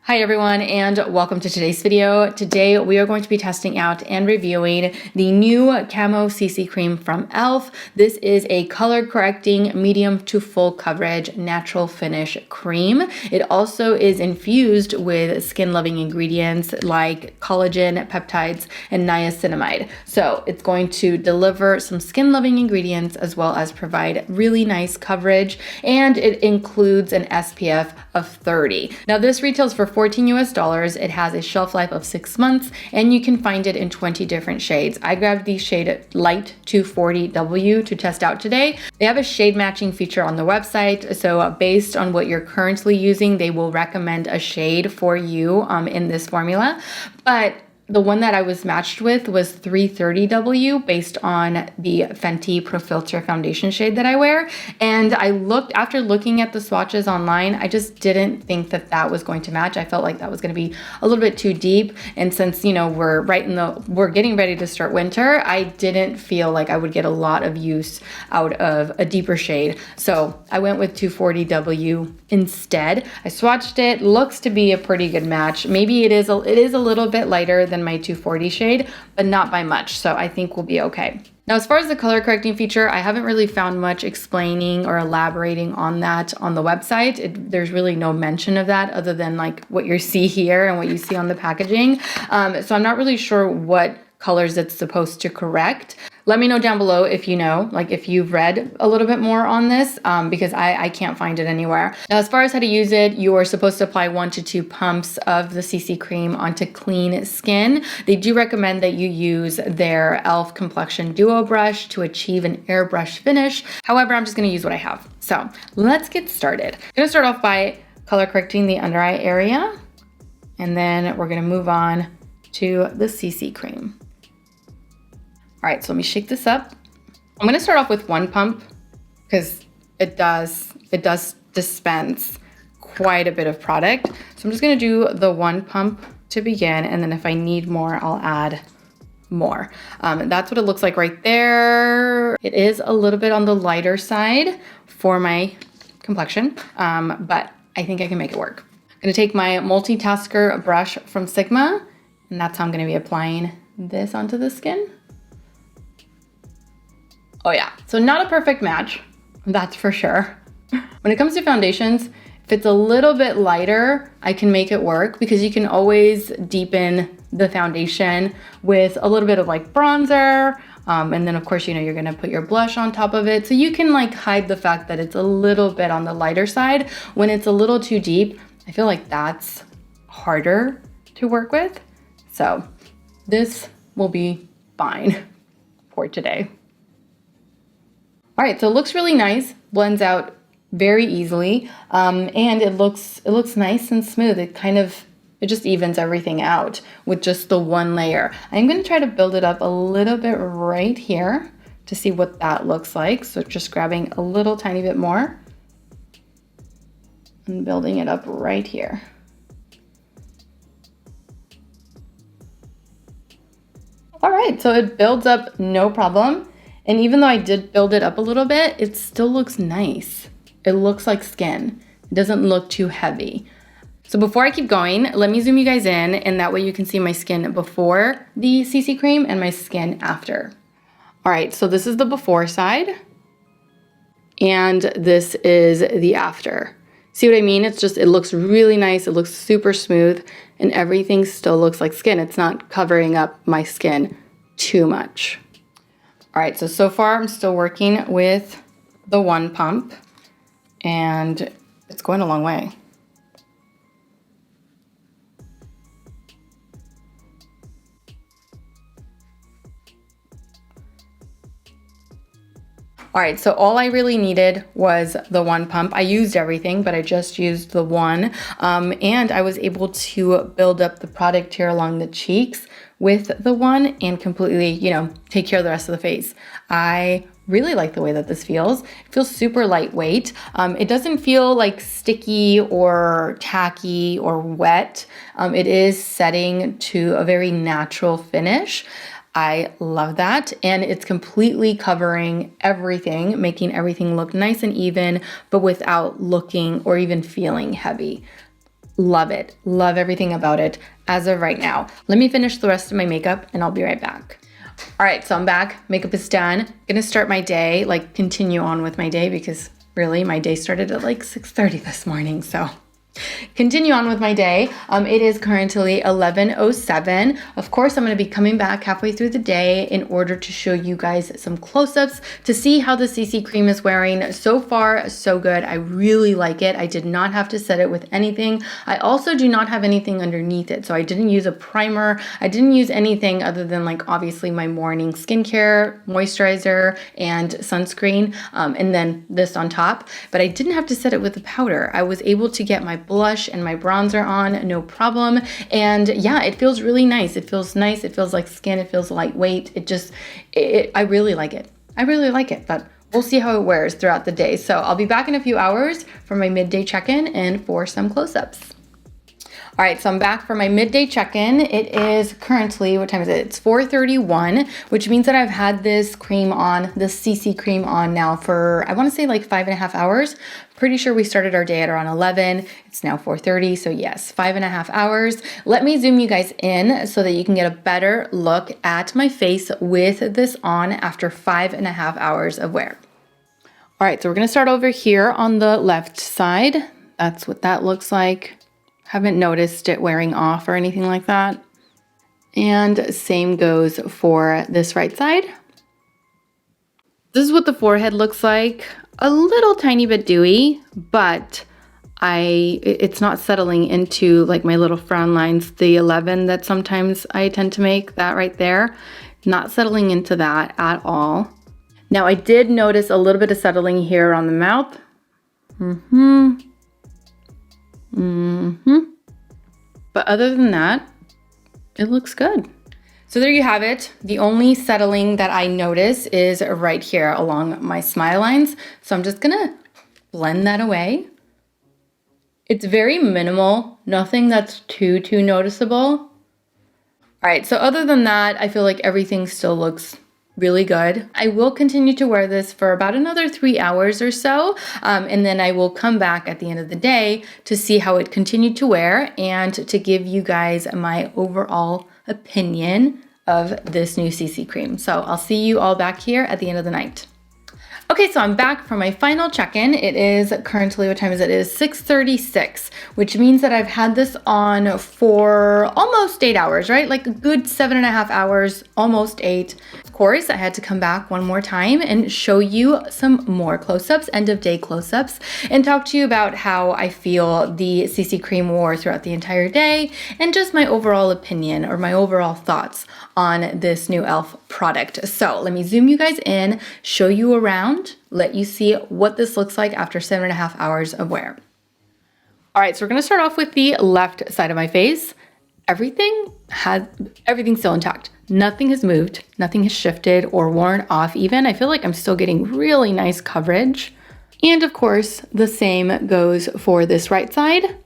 Hi everyone, and welcome to today's video. Today we are going to be testing out and reviewing the new Camo CC cream from e.l.f. This is a color correcting medium to full coverage natural finish cream. It also is infused with skin loving ingredients like collagen, peptides, and niacinamide. So it's going to deliver some skin loving ingredients as well as provide really nice coverage, and it includes an SPF of 30. Now this retails for $14 US. It has a shelf life of 6 months, and you can find it in 20 different shades. I grabbed the shade Light 240W to test out today. They have a shade matching feature on the website, so based on what you're currently using, they will recommend a shade for you in this formula. But the one that I was matched with was 330W based on the Fenty Pro Filter foundation shade that I wear. And after looking at the swatches online, I just didn't think that that was going to match. I felt like that was going to be a little bit too deep. And since, you know, we're getting ready to start winter, I didn't feel like I would get a lot of use out of a deeper shade. So I went with 240W instead. I swatched it, looks to be a pretty good match. Maybe it is a little bit lighter than my 240 shade, but not by much. So I think we'll be okay. Now, as far as the color correcting feature, I haven't really found much explaining or elaborating on that on the website. There's really no mention of that other than like what you see here and what you see on the packaging. So I'm not really sure what colors it's supposed to correct. Let me know down below if you know, like if you've read a little bit more on this, because I can't find it anywhere. Now, as far as how to use it, you are supposed to apply 1 to 2 pumps of the CC cream onto clean skin. They do recommend that you use their e.l.f. Complexion Duo brush to achieve an airbrush finish. However, I'm just gonna use what I have. So let's get started. I'm gonna start off by color correcting the under eye area, and then we're gonna move on to the CC cream. All right, so let me shake this up. I'm gonna start off with 1 pump because it does dispense quite a bit of product. So I'm just gonna do the 1 pump to begin, and then if I need more, I'll add more. That's what it looks like right there. It is a little bit on the lighter side for my complexion, but I think I can make it work. I'm gonna take my multitasker brush from Sigma, and that's how I'm gonna be applying this onto the skin. Oh yeah, so not a perfect match, that's for sure. When it comes to foundations, if it's a little bit lighter, I can make it work because you can always deepen the foundation with a little bit of like bronzer. And then of course, you know, you're gonna put your blush on top of it. So you can like hide the fact that it's a little bit on the lighter side. When it's a little too deep, I feel like that's harder to work with. So this will be fine for today. All right, so it looks really nice, blends out very easily, and it looks nice and smooth. It just evens everything out with just the 1 layer. I'm gonna try to build it up a little bit right here to see what that looks like. So just grabbing a little tiny bit more and building it up right here. All right, so it builds up no problem. And even though I did build it up a little bit, it still looks nice. It looks like skin. It doesn't look too heavy. So before I keep going, let me zoom you guys in, and that way you can see my skin before the CC cream and my skin after. All right, so this is the before side, and this is the after. See what I mean? It looks really nice. It looks super smooth, and everything still looks like skin. It's not covering up my skin too much. All right, so far I'm still working with the 1 pump, and it's going a long way. All right, so all I really needed was the 1 pump. I used everything, but I just used the 1, and I was able to build up the product here along the cheeks with the 1 and completely, you know, take care of the rest of the face. I really like the way that this feels. It feels super lightweight. It doesn't feel like sticky or tacky or wet. It is setting to a very natural finish. I love that. And it's completely covering everything, making everything look nice and even, but without looking or even feeling heavy. love it. Love everything about it as of right now. Let me finish the rest of my makeup and I'll be right back. All right, so I'm back. Makeup is done. Gonna start my day, like continue on with my day because really my day started at like 6:30 this morning, so continue on with my day. It is currently 11:07. Of course, I'm going to be coming back halfway through the day in order to show you guys some close-ups to see how the CC cream is wearing. So far, so good. I really like it. I did not have to set it with anything. I also do not have anything underneath it. So I didn't use a primer. I didn't use anything other than like obviously my morning skincare, moisturizer, and sunscreen, and then this on top. But I didn't have to set it with a powder. I was able to get my blush and my bronzer on, no problem. And yeah, it feels really nice. It feels nice. It feels like skin. It feels lightweight. I really like it. I really like it, but we'll see how it wears throughout the day. So I'll be back in a few hours for my midday check-in and for some close-ups. All right, so I'm back for my midday check-in. It is currently, what time is it? It's 4:31, which means that I've had this cream on, this CC cream on now for, I want to say like 5.5 hours. Pretty sure we started our day at around 11. It's now 4:30, so yes, 5.5 hours. Let me zoom you guys in so that you can get a better look at my face with this on after 5.5 hours of wear. All right, so we're gonna start over here on the left side. That's what that looks like. Haven't noticed it wearing off or anything like that. And same goes for this right side. This is what the forehead looks like. A little tiny bit dewy, but it's not settling into like my little frown lines, the 11 that sometimes I tend to make, that right there. Not settling into that at all. Now I did notice a little bit of settling here on the mouth. But other than that, it looks good. So there you have it. The only settling that I notice is right here along my smile lines. So I'm just gonna blend that away. It's very minimal, nothing that's too noticeable. All right, so other than that, I feel like everything still looks really good. I will continue to wear this for about another 3 hours or so, and then I will come back at the end of the day to see how it continued to wear and to give you guys my overall opinion of this new CC cream. So I'll see you all back here at the end of the night. Okay, so I'm back for my final check-in. It is currently, what time is it? It is 6:36, which means that I've had this on for almost 8 hours, right? Like a good 7.5 hours, almost 8. Of course, I had to come back one more time and show you some more close-ups, end of day close-ups, and talk to you about how I feel the CC cream wore throughout the entire day and just my overall opinion or my overall thoughts on this new e.l.f. product. So let me zoom you guys in, show you around, let you see what this looks like after 7.5 hours of wear. All right, so we're gonna start off with the left side of my face. Everything's still intact. Nothing has moved, nothing has shifted or worn off even. I feel like I'm still getting really nice coverage. And of course, the same goes for this right side.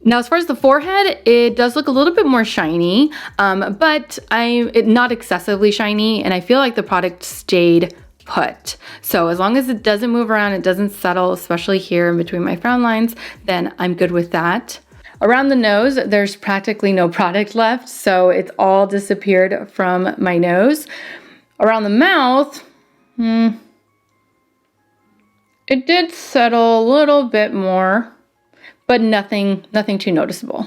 Now, as far as the forehead, it does look a little bit more shiny, but not excessively shiny, and I feel like the product stayed put. So as long as it doesn't move around, it doesn't settle, especially here in between my frown lines, then I'm good with that. Around the nose, there's practically no product left, so it's all disappeared from my nose. Around the mouth, it did settle a little bit more, but nothing too noticeable.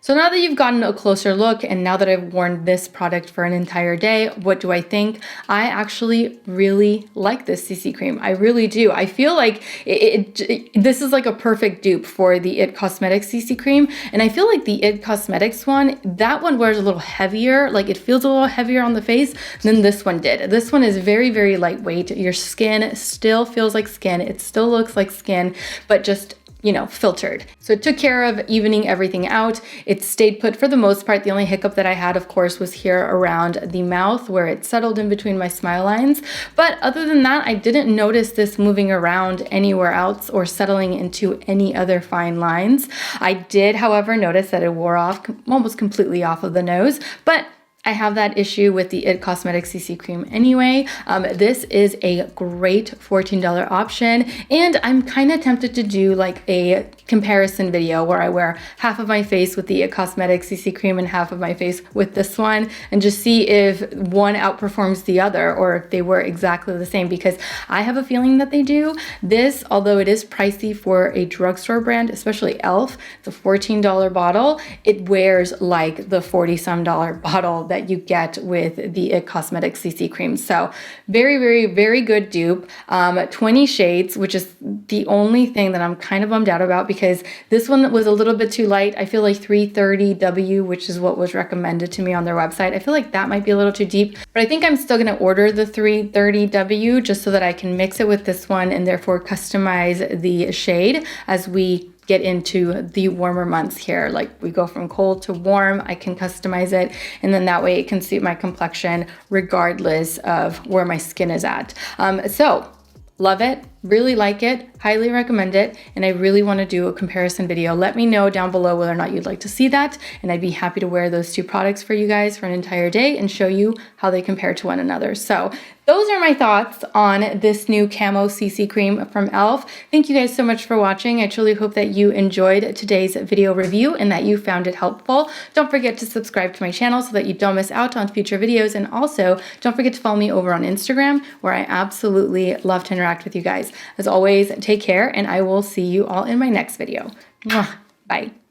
So now that you've gotten a closer look and now that I've worn this product for an entire day, what do I think? I actually really like this CC cream. I really do. I feel like this is like a perfect dupe for the IT Cosmetics CC cream. And I feel like the IT Cosmetics one, that one wears a little heavier, like it feels a little heavier on the face than this one did. This one is very, very lightweight. Your skin still feels like skin. It still looks like skin, but just filtered. So it took care of evening everything out. It stayed put for the most part. The only hiccup that I had, of course, was here around the mouth where it settled in between my smile lines. But other than that, I didn't notice this moving around anywhere else or settling into any other fine lines. I did, however, notice that it wore off almost completely off of the nose, but I have that issue with the IT Cosmetics CC cream anyway. This is a great $14 option, and I'm kind of tempted to do like a comparison video where I wear half of my face with the IT Cosmetics CC cream and half of my face with this one, and just see if one outperforms the other or if they were exactly the same, because I have a feeling that they do. This, although it is pricey for a drugstore brand, especially e.l.f., it's a $14 bottle, it wears like the $40-some bottle that you get with the IT Cosmetics CC cream. So very, very, very good dupe. 20 shades, which is the only thing that I'm kind of bummed out about, because this one was a little bit too light. I feel like 330W, which is what was recommended to me on their website, I feel like that might be a little too deep, but I think I'm still going to order the 330W just so that I can mix it with this one and therefore customize the shade as we get into the warmer months here. Like we go from cold to warm, I can customize it, and then that way it can suit my complexion regardless of where my skin is at. So love it, really like it, highly recommend it, and I really want to do a comparison video. Let me know down below whether or not you'd like to see that, and I'd be happy to wear those two products for you guys for an entire day and show you how they compare to one another. So those are my thoughts on this new Camo CC cream from e.l.f. Thank you guys so much for watching. I truly hope that you enjoyed today's video review and that you found it helpful. Don't forget to subscribe to my channel so that you don't miss out on future videos, and also don't forget to follow me over on Instagram, where I absolutely love to interact with you guys. As always, take care, and I will see you all in my next video. Mwah. Bye.